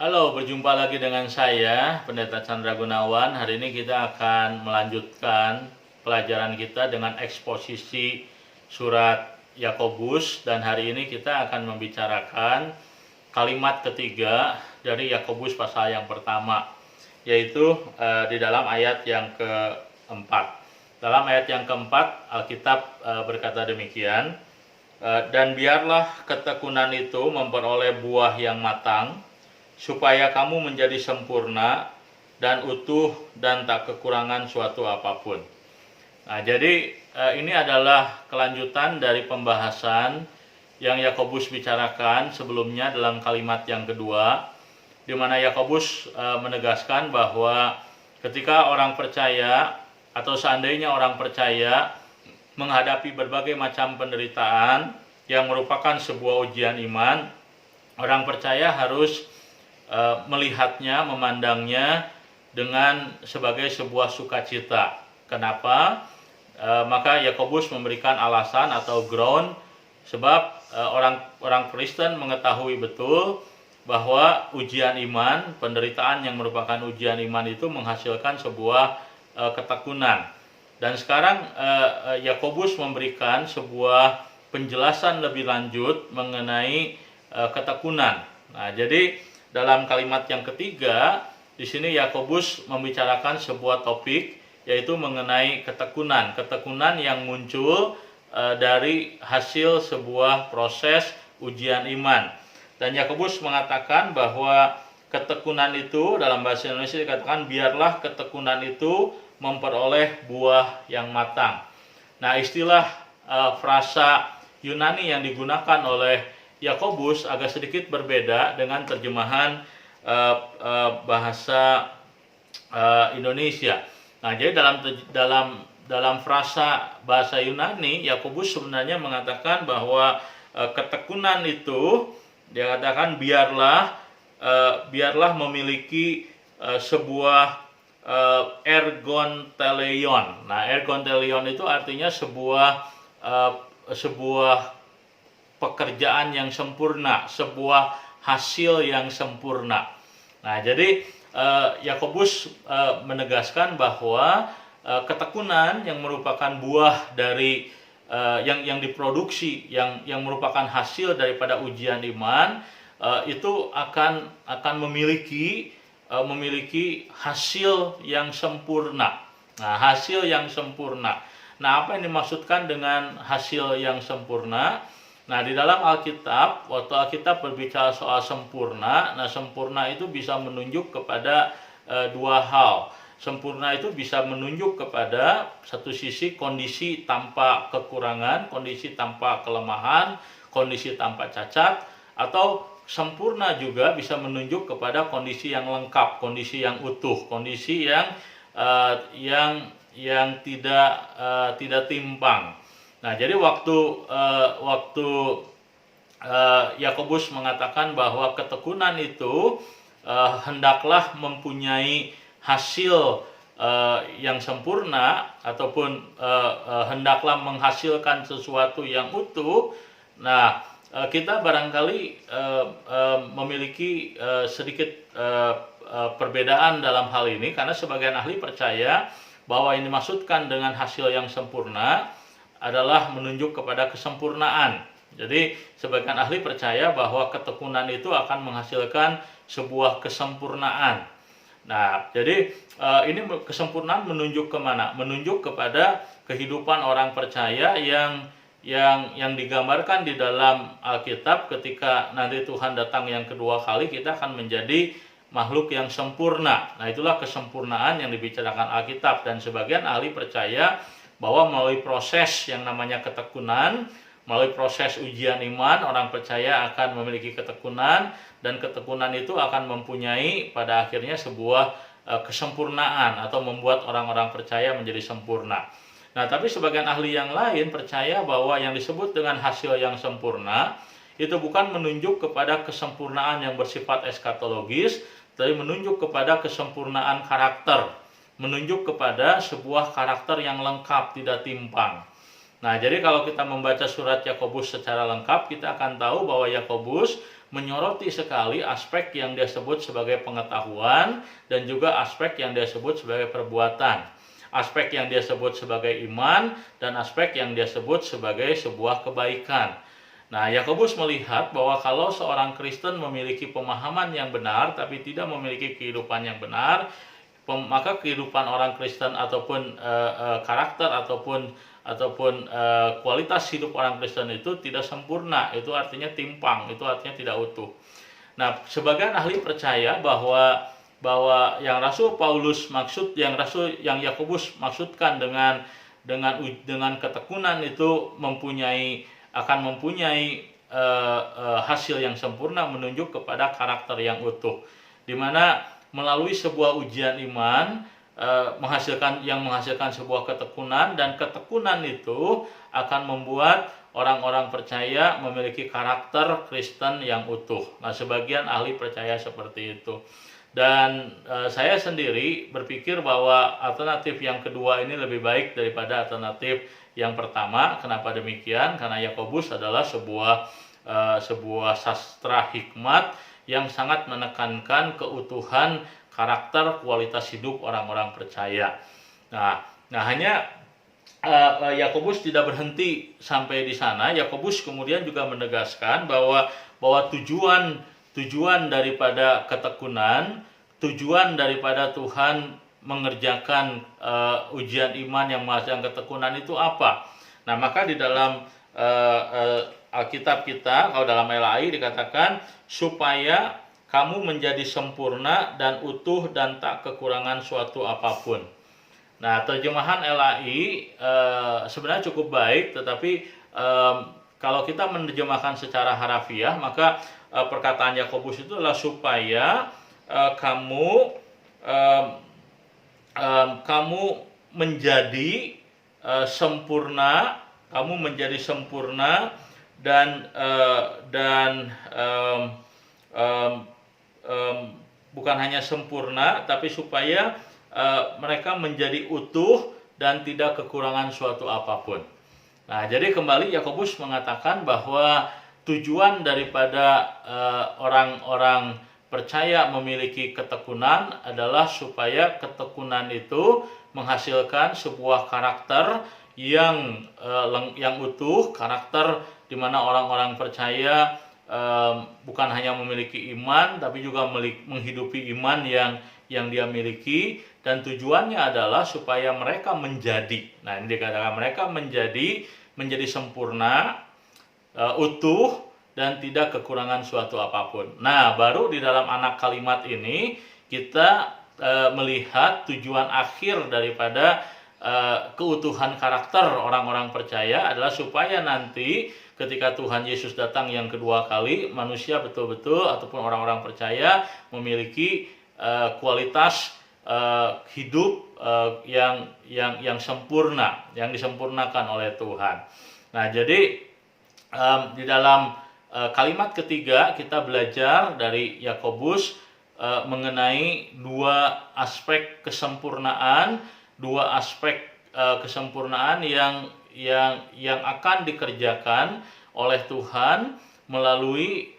Halo, berjumpa lagi dengan saya, Pendeta Chandra Gunawan. Hari ini kita akan melanjutkan pelajaran kita dengan eksposisi surat Yakobus, dan hari ini kita akan membicarakan kalimat ketiga dari Yakobus pasal yang pertama, yaitu di dalam ayat yang keempat. Dalam ayat yang keempat, Alkitab berkata demikian, dan biarlah ketekunan itu memperoleh buah yang matang, supaya kamu menjadi sempurna dan utuh dan tak kekurangan suatu apapun. Nah, jadi ini adalah kelanjutan dari pembahasan yang Yakobus bicarakan sebelumnya dalam kalimat yang kedua, di mana Yakobus menegaskan bahwa ketika orang percaya atau seandainya orang percaya menghadapi berbagai macam penderitaan yang merupakan sebuah ujian iman, orang percaya harus melihatnya, memandangnya dengan sebagai sebuah sukacita. Kenapa? Maka Yakobus memberikan alasan atau ground, sebab orang Kristen mengetahui betul bahwa ujian iman, penderitaan yang merupakan ujian iman itu menghasilkan sebuah ketekunan. Dan sekarang Yakobus memberikan sebuah penjelasan lebih lanjut mengenai ketekunan. Nah, jadi dalam kalimat yang ketiga, di sini Yakobus membicarakan sebuah topik, yaitu mengenai ketekunan. Ketekunan yang muncul dari hasil sebuah proses ujian iman. Dan Yakobus mengatakan bahwa ketekunan itu, dalam bahasa Indonesia dikatakan, biarlah ketekunan itu memperoleh buah yang matang. Nah, istilah frasa Yunani yang digunakan oleh Yakobus agak sedikit berbeda dengan terjemahan bahasa Indonesia. Nah, jadi dalam frasa bahasa Yunani, Yakobus sebenarnya mengatakan bahwa ketekunan itu, dia katakan biarlah memiliki sebuah ergonteleion. Nah, ergonteleion itu artinya sebuah pekerjaan yang sempurna, sebuah hasil yang sempurna. Nah, jadi Yakobus menegaskan bahwa ketekunan yang merupakan buah dari yang diproduksi, yang merupakan hasil daripada ujian iman, itu akan memiliki hasil yang sempurna. Nah, hasil yang sempurna. Nah, apa yang dimaksudkan dengan hasil yang sempurna? Nah, di dalam Alkitab, waktu Alkitab berbicara soal sempurna, nah sempurna itu bisa menunjuk kepada dua hal. Sempurna itu bisa menunjuk kepada satu sisi kondisi tanpa kekurangan, kondisi tanpa kelemahan, kondisi tanpa cacat, atau sempurna juga bisa menunjuk kepada kondisi yang lengkap, kondisi yang utuh, kondisi yang tidak timpang. Nah, jadi waktu Yakobus mengatakan bahwa ketekunan itu hendaklah mempunyai hasil yang sempurna, ataupun hendaklah menghasilkan sesuatu yang utuh. Nah, kita barangkali memiliki sedikit perbedaan dalam hal ini, karena sebagian ahli percaya bahwa yang dimaksudkan dengan hasil yang sempurna adalah menunjuk kepada kesempurnaan. Jadi sebagian ahli percaya bahwa ketekunan itu akan menghasilkan sebuah kesempurnaan. Nah, jadi ini kesempurnaan menunjuk kemana? Menunjuk kepada kehidupan orang percaya yang digambarkan di dalam Alkitab. Ketika nanti Tuhan datang yang kedua kali, kita akan menjadi makhluk yang sempurna. Nah, itulah kesempurnaan yang dibicarakan Alkitab. Dan sebagian ahli percaya bahwa melalui proses yang namanya ketekunan, melalui proses ujian iman, orang percaya akan memiliki ketekunan, dan ketekunan itu akan mempunyai pada akhirnya sebuah kesempurnaan, atau membuat orang-orang percaya menjadi sempurna. Nah, tapi sebagian ahli yang lain percaya bahwa yang disebut dengan hasil yang sempurna itu bukan menunjuk kepada kesempurnaan yang bersifat eskatologis, tapi menunjuk kepada kesempurnaan karakter, menunjuk kepada sebuah karakter yang lengkap, tidak timpang. Nah, jadi kalau kita membaca surat Yakobus secara lengkap, kita akan tahu bahwa Yakobus menyoroti sekali aspek yang dia sebut sebagai pengetahuan dan juga aspek yang dia sebut sebagai perbuatan, aspek yang dia sebut sebagai iman dan aspek yang dia sebut sebagai sebuah kebaikan. Nah, Yakobus melihat bahwa kalau seorang Kristen memiliki pemahaman yang benar tapi tidak memiliki kehidupan yang benar, maka kehidupan orang Kristen ataupun karakter ataupun kualitas hidup orang Kristen itu tidak sempurna. Itu artinya timpang, itu artinya tidak utuh. Nah, sebagian ahli percaya bahwa yang Rasul Paulus maksud, yang Yakobus maksudkan dengan ketekunan itu akan mempunyai hasil yang sempurna, menunjuk kepada karakter yang utuh, di mana melalui sebuah ujian iman menghasilkan sebuah ketekunan, dan ketekunan itu akan membuat orang-orang percaya memiliki karakter Kristen yang utuh. Nah, sebagian ahli percaya seperti itu. Dan saya sendiri berpikir bahwa alternatif yang kedua ini lebih baik daripada alternatif yang pertama. Kenapa demikian? Karena Yakobus adalah sebuah sastra hikmat yang sangat menekankan keutuhan karakter, kualitas hidup orang-orang percaya. Nah hanya Yakobus tidak berhenti sampai di sana. Yakobus kemudian juga menegaskan bahwa tujuan daripada ketekunan, tujuan daripada Tuhan mengerjakan ujian iman yang menghasilkan ketekunan itu apa? Nah, maka di dalam Alkitab kita, kalau dalam LAI dikatakan supaya kamu menjadi sempurna dan utuh dan tak kekurangan suatu apapun. Nah, terjemahan LAI sebenarnya cukup baik, tetapi kalau kita menerjemahkan secara harafiah, maka perkataan Yakobus itu adalah supaya kamu menjadi sempurna, dan bukan hanya sempurna, tapi supaya mereka menjadi utuh dan tidak kekurangan suatu apapun. Nah, jadi kembali Yakobus mengatakan bahwa tujuan daripada orang-orang percaya memiliki ketekunan adalah supaya ketekunan itu menghasilkan sebuah karakter yang utuh, karakter di mana orang-orang percaya bukan hanya memiliki iman, tapi juga menghidupi iman yang dia miliki, dan tujuannya adalah supaya mereka menjadi. Nah, ini dikatakan mereka menjadi sempurna, utuh, dan tidak kekurangan suatu apapun. Nah, baru di dalam anak kalimat ini kita melihat tujuan akhir daripada keutuhan karakter orang-orang percaya adalah supaya nanti ketika Tuhan Yesus datang yang kedua kali, manusia betul-betul ataupun orang-orang percaya memiliki kualitas hidup yang sempurna, yang disempurnakan oleh Tuhan. Nah, jadi di dalam kalimat ketiga kita belajar dari Yakobus mengenai dua aspek kesempurnaan yang akan dikerjakan oleh Tuhan melalui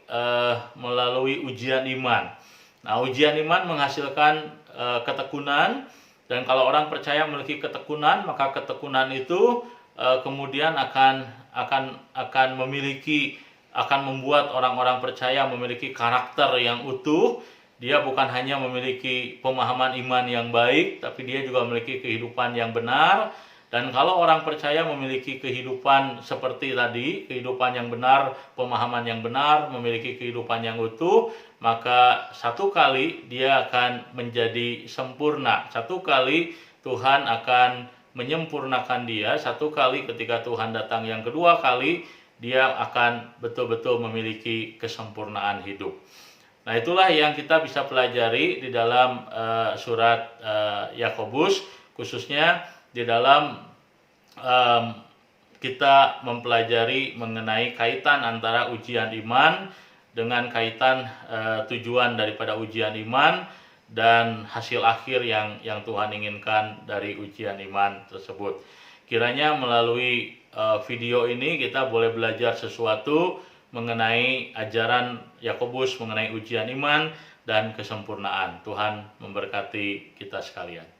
ujian iman. Nah, ujian iman menghasilkan ketekunan, dan kalau orang percaya memiliki ketekunan, maka ketekunan itu kemudian akan membuat orang-orang percaya memiliki karakter yang utuh. Dia bukan hanya memiliki pemahaman iman yang baik, tapi dia juga memiliki kehidupan yang benar. Dan kalau orang percaya memiliki kehidupan seperti tadi, kehidupan yang benar, pemahaman yang benar, memiliki kehidupan yang utuh, maka satu kali dia akan menjadi sempurna. Satu kali Tuhan akan menyempurnakan dia. Satu kali ketika Tuhan datang yang kedua kali, dia akan betul-betul memiliki kesempurnaan hidup. Nah, itulah yang kita bisa pelajari di dalam surat Yakobus, khususnya di dalam kita mempelajari mengenai kaitan antara ujian iman dengan kaitan tujuan daripada ujian iman dan hasil akhir yang Tuhan inginkan dari ujian iman tersebut. Kiranya melalui video ini kita boleh belajar sesuatu mengenai ajaran Yakobus mengenai ujian iman dan kesempurnaan. Tuhan memberkati kita sekalian.